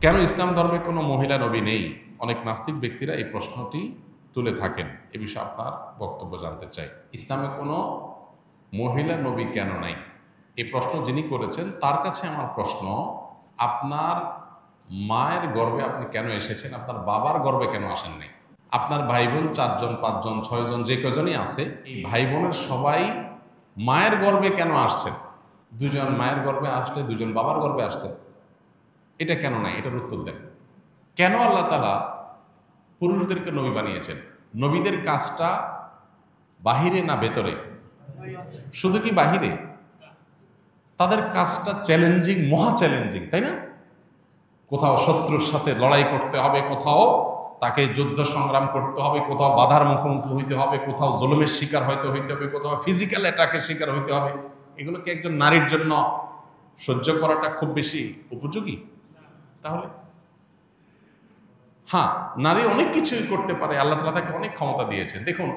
কেন ইসলাম ধর্মে কোনো মহিলা নবী নেই? অনেক নাস্তিক ব্যক্তিরা এই প্রশ্নটি তুলে থাকেন। এ বিষয়ে আপনার বক্তব্য জানতে চাই। ইসলামে কোনো মহিলা নবী কেন নাই? এই প্রশ্ন যিনি করেছেন তার কাছে আমার প্রশ্ন, আপনার মায়ের গর্ভে আপনি কেন এসেছেন? আপনার বাবার গর্ভে কেন আসেন নাই? আপনার ভাই বোন 4 জন 5 জন 6 জন যে কজনই আছে, এই ভাই বোনের সবাই মায়ের গর্ভে কেন আসছেন? 2 জন মায়ের গর্ভে আসলে 2 জন বাবার গর্ভে আসতেন। এটা কেন নাই? এটার উত্তর দেন। কেন আল্লাহ তাআলা পুরুষদেরকে নবী বানিয়েছেন? নবীদের কাজটা বাহিরে না ভেতরে? শুধু কি বাহিরে? তাদের কাজটা চ্যালেঞ্জিং, মহা চ্যালেঞ্জিং, তাই না? কোথাও শত্রুর সাথে লড়াই করতে হবে, কোথাও তাকে যুদ্ধ সংগ্রাম করতে হবে, কোথাও বাধার মুখোমুখি হইতে হবে, কোথাও জুলুমের শিকার হইতে হবে, কোথাও ফিজিক্যাল অ্যাটাকের শিকার হইতে হবে। এগুলো কি একজন নারীর জন্য সহ্য করাটা খুব বেশি উপযোগী? তাহলে হ্যাঁ, নারী অনেক কিছুই করতে পারে, আল্লাহ তাআলা তাকে অনেক ক্ষমতা দিয়েছেন। দেখুন,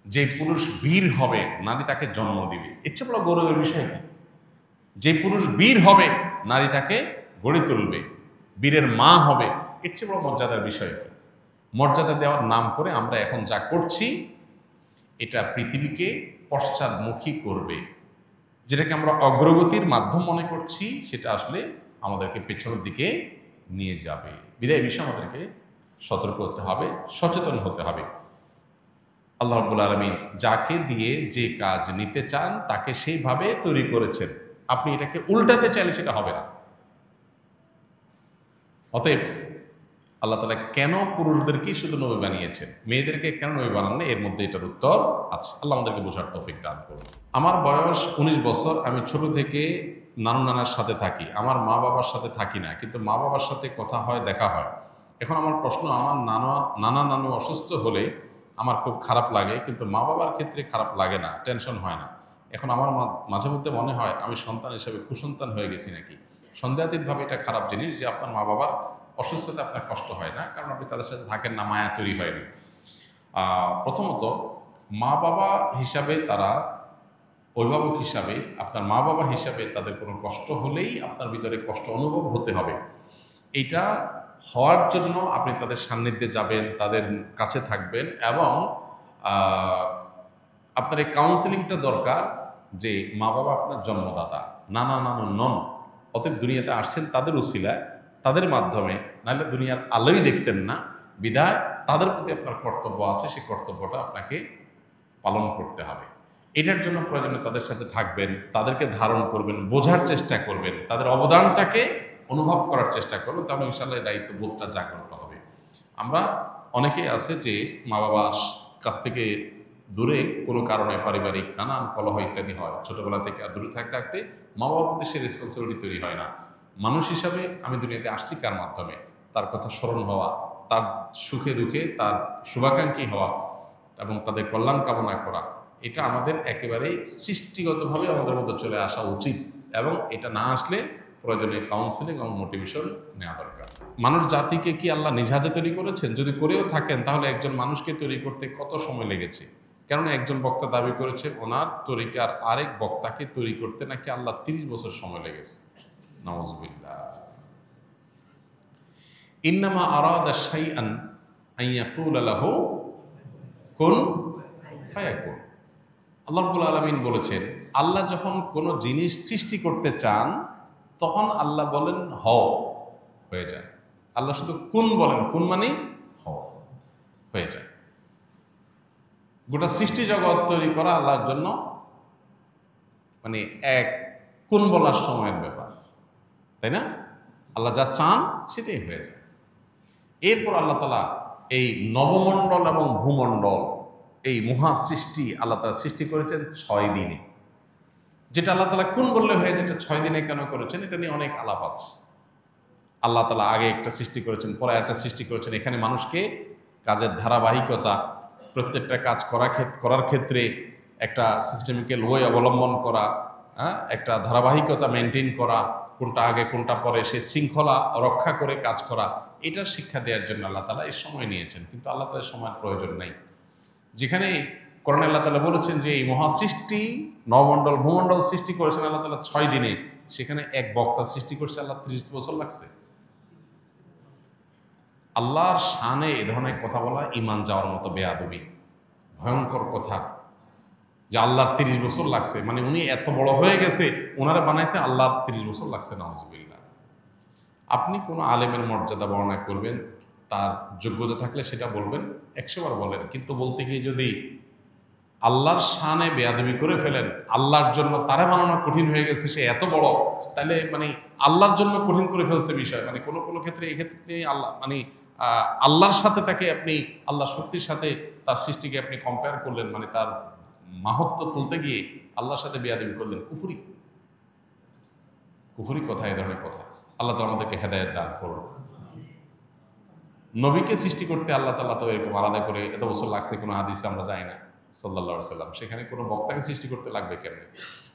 যে পুরুষ বীর হবে নারী তাকে জন্ম দিবে, এর চেয়ে বড় গৌরবের বিষয় কি? যে পুরুষ বীর হবে নারী তাকে গড়ে তুলবে, বীরের মা হবে, এর চেয়ে বড় মর্যাদার বিষয় কি? মর্যাদা দেওয়ার নাম করে আমরা এখন যা করছি এটা পৃথিবীকে পশ্চাদমুখী করবে। যেটাকে আমরা অগ্রগতির মাধ্যম মনে করছি সেটা আসলে আমাদেরকে পেছনের দিকে নিয়ে যাবে। বিদায় বিষয়ে আমাদেরকে সতর্ক হতে হবে, সচেতন হতে হবে। আল্লাহ রাব্বুল আলামিন যাকে দিয়ে যে কাজ নিতে চান তাকে সেইভাবে তৈরি করেছেন। আপনি এটাকে উল্টাতে চাইলে সেটা হবে না। অতএব আল্লাহ তাআলা কেন পুরুষদেরকেই শুধু নবী বানিয়েছেন, মেয়েদেরকে কেন নবী বানান না? এর মধ্যে এটার উত্তর আছে। আল্লাহ আমাদেরকে বোঝার তৌফিক দান করুন। আমার বয়স 19 বছর। আমি ছোট থেকে নানু নানার সাথে থাকি। আমার মা বাবার সাথে থাকি না, কিন্তু মা বাবার সাথে কথা হয়, দেখা হয়। এখন আমার প্রশ্ন, আমার নানা নানু অসুস্থ হলে আমার খুব খারাপ লাগে, কিন্তু মা বাবার ক্ষেত্রে খারাপ লাগে না, টেনশন হয় না। এখন আমার মাঝে মধ্যে মনে হয় আমি সন্তান হিসেবে কুসন্তান হয়ে গেছি নাকি। সন্দেহাতীতভাবে এটা খারাপ জিনিস যে আপনার মা বাবার অসুস্থতা আপনার কষ্ট হয় না, কারণ আপনি তাদের সাথে থাকেন না, মায়া তৈরি হয়নি। প্রথমত, মা বাবা হিসাবে তারা, অভিভাবক হিসাবে, আপনার মা বাবা হিসাবে তাদের কোনো কষ্ট হলেই আপনার ভিতরে কষ্ট অনুভব হতে হবে। এটা হওয়ার জন্য আপনি তাদের সান্নিধ্যে যাবেন, তাদের কাছে থাকবেন, এবং আপনার এই কাউন্সিলিংটা দরকার যে মা বাবা আপনার জন্মদাতা, নানা নানু নন। অতএব দুনিয়াতে আসছেন তাদের উসিলায়, তাদের মাধ্যমে, নাহলে দুনিয়ার আলোই দেখতেন না। বিধায় তাদের প্রতি আপনার কর্তব্য আছে, সেই কর্তব্যটা আপনাকে পালন করতে হবে। এটার জন্য প্রয়োজনে তাদের সাথে থাকবেন, তাদেরকে ধারণ করবেন, বোঝার চেষ্টা করবেন, তাদের অবদানটাকে অনুভব করার চেষ্টা করবেন, তাহলে ইনশাআল্লাহ এই দায়িত্ববোধটা জাগ্রত হবে। আমরা অনেকেই আছে যে মা বাবার কাছ থেকে দূরে কোনো কারণে পারিবারিক নানান কলহ ইত্যাদি হয়, ছোটবেলা থেকে আর দূরে থাকতে থাকতে মা বাবার প্রতি সে রেসপন্সিবিলিটি তৈরি হয় না। মানুষ হিসাবে আমি দুনিয়াতে আসছি কার মাধ্যমে? তার কথা স্মরণ হওয়া, তার সুখে দুঃখে তার শুভাকাঙ্ক্ষী হওয়া এবং তাদের কল্যাণ কামনা করা, এটা আমাদের একেবারেই সৃষ্টিগতভাবে আমাদের মধ্যে চলে আসা উচিত। এবং এটা না আসলে প্রয়োজনে কাউন্সিলিং এবং মোটিভেশন নেওয়া দরকার। মানুষ জাতিকে কি আল্লাহ নিজ হাতে তৈরি করেছেন? যদি করেও থাকেন তাহলে একজন মানুষকে তৈরি করতে কত সময় লেগেছে? কেননা একজন বক্তা দাবি করেছে ওনার তরিকার আরেক বক্তাকে তৈরি করতে নাকি আল্লাহ 30 বছর সময় লেগেছে। নাউযুবিল্লাহ। ইন্নামা আরাদা শাইআন আন ইয়াকুলা লাহু কুন ফায়াকুন। আল্লাহ রাব্বুল আলামিন বলেছেন, আল্লাহ যখন কোনো জিনিস সৃষ্টি করতে চান তখন আল্লাহ বলেন হও, হয়ে যায়। আল্লাহ শুধু কুন বলেন, কুন মানে হও, হয়ে যায়। গোটা সৃষ্টি জগৎ তৈরি করা আল্লাহর জন্য মানে এক কুন বলার সময়ের ব্যাপার, তাই না? আল্লাহ যা চান সেটাই হয়ে যায়। এরপর আল্লাহ তাআলা এই নবমণ্ডল এবং ভূমণ্ডল, এই মহা সৃষ্টি আল্লাহ তাআলা সৃষ্টি করেছেন 6 দিনে। যেটা আল্লাহ তাআলা কোন বললে হয়ে যেটা 6 দিনে কেন করেছেন এটা নিয়ে অনেক আলাপ আছে। আল্লাহ তাআলা আগে একটা সৃষ্টি করেছেন, পরে একটা সৃষ্টি করেছেন। এখানে মানুষকে কাজের ধারাবাহিকতা, প্রত্যেকটা কাজ করার ক্ষেত্রে একটা সিস্টেমিক্যাল ওয়ে অবলম্বন করা, একটা ধারাবাহিকতা মেনটেন করা, কোনটা আগে কোনটা পরে, সে শৃঙ্খলা রক্ষা করে কাজ করা, এটার শিক্ষা দেওয়ার জন্য আল্লাহ তাআলা এই সময় নিয়েছেন। কিন্তু আল্লাহ তাআলা সময়ের প্রয়োজন নেই। যেখানে কোরআনে আল্লাহ তাআলা বলেছেন যে এই মহাসৃষ্টি নবমণ্ডল ভূমণ্ডল সৃষ্টি করেছেন আল্লাহ তাআলা 6 দিনে, সেখানে এক বক্তা সৃষ্টি করছে আল্লাহ 30 বছর লাগছে। আল্লাহর শানে এ ধরনের কথা বলা ইমান যাওয়ার মতো বেয়াদবি, ভয়ঙ্কর কথা। যে আল্লাহর 30 বছর লাগছে, মানে উনি এত বড় হয়ে গেছে, ওনারা বানাইতে আল্লাহর 30 বছর লাগছে, নাউজুবিল্লাহ। আপনি কোনো আলেমের মর্যাদা বর্ণনা করবেন, তার যোগ্যতা থাকলে সেটা বলবেন, 100 বার বলেন, কিন্তু বলতে গিয়ে যদি আল্লাহর শানে বেয়াদবি করে ফেলেন, আল্লাহর জন্য তারা বানানো কঠিন হয়ে গেছে, সে এত বড়, তাহলে মানে আল্লাহর জন্য কঠিন করে ফেলছে বিষয়। মানে কোনো কোনো ক্ষেত্রে এক্ষেত্রে আল্লাহ মানে আল্লাহর সাথে তাকে আপনি, আল্লাহর শক্তির সাথে তার সৃষ্টিকে আপনি কম্পেয়ার করলেন, মানে তার মাহাত্ম্য তুলতে গিয়ে আল্লাহর সাথে বেয়াদবি করলেন। কুফরি, কুফরি কথা, এই ধরনের কথা। আল্লাহ তাআলা আমাদেরকে হেদায়েত দান করুন। নবীকে সৃষ্টি করতে আল্লাহ তাআলা তো এরকম আলাদা করে এত বছর লাগছে কোনো হাদিসে আমরা যাই না, সাল্লাল্লাহু আলাইহি সাল্লাম। সেখানে কোনো বক্তাকে সৃষ্টি করতে লাগবে কেন?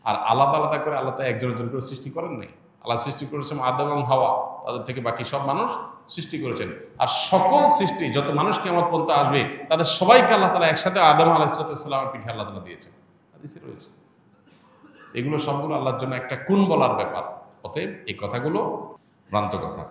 আর আলাদা আলাদা করে আল্লাহ তো একজন একজন করে সৃষ্টি করেন নাই। আল্লাহ সৃষ্টি করেছেন আদম এবং হাওয়া, তাদের থেকে বাকি সব মানুষ সৃষ্টি করেছেন। আর সকল সৃষ্টি যত মানুষ কিয়ামত পর্যন্ত আসবে, তাদের সবাইকে আল্লাহ তাআলা একসাথে আদম আলাইহিস সালামের পিঠে আল্লাহ তাআলা দিয়েছেন, হাদিসে রয়েছে। এগুলো সবগুলো আল্লাহর জন্য একটা কুন বলার ব্যাপার। অতএব এই কথাগুলো ভ্রান্ত কথা।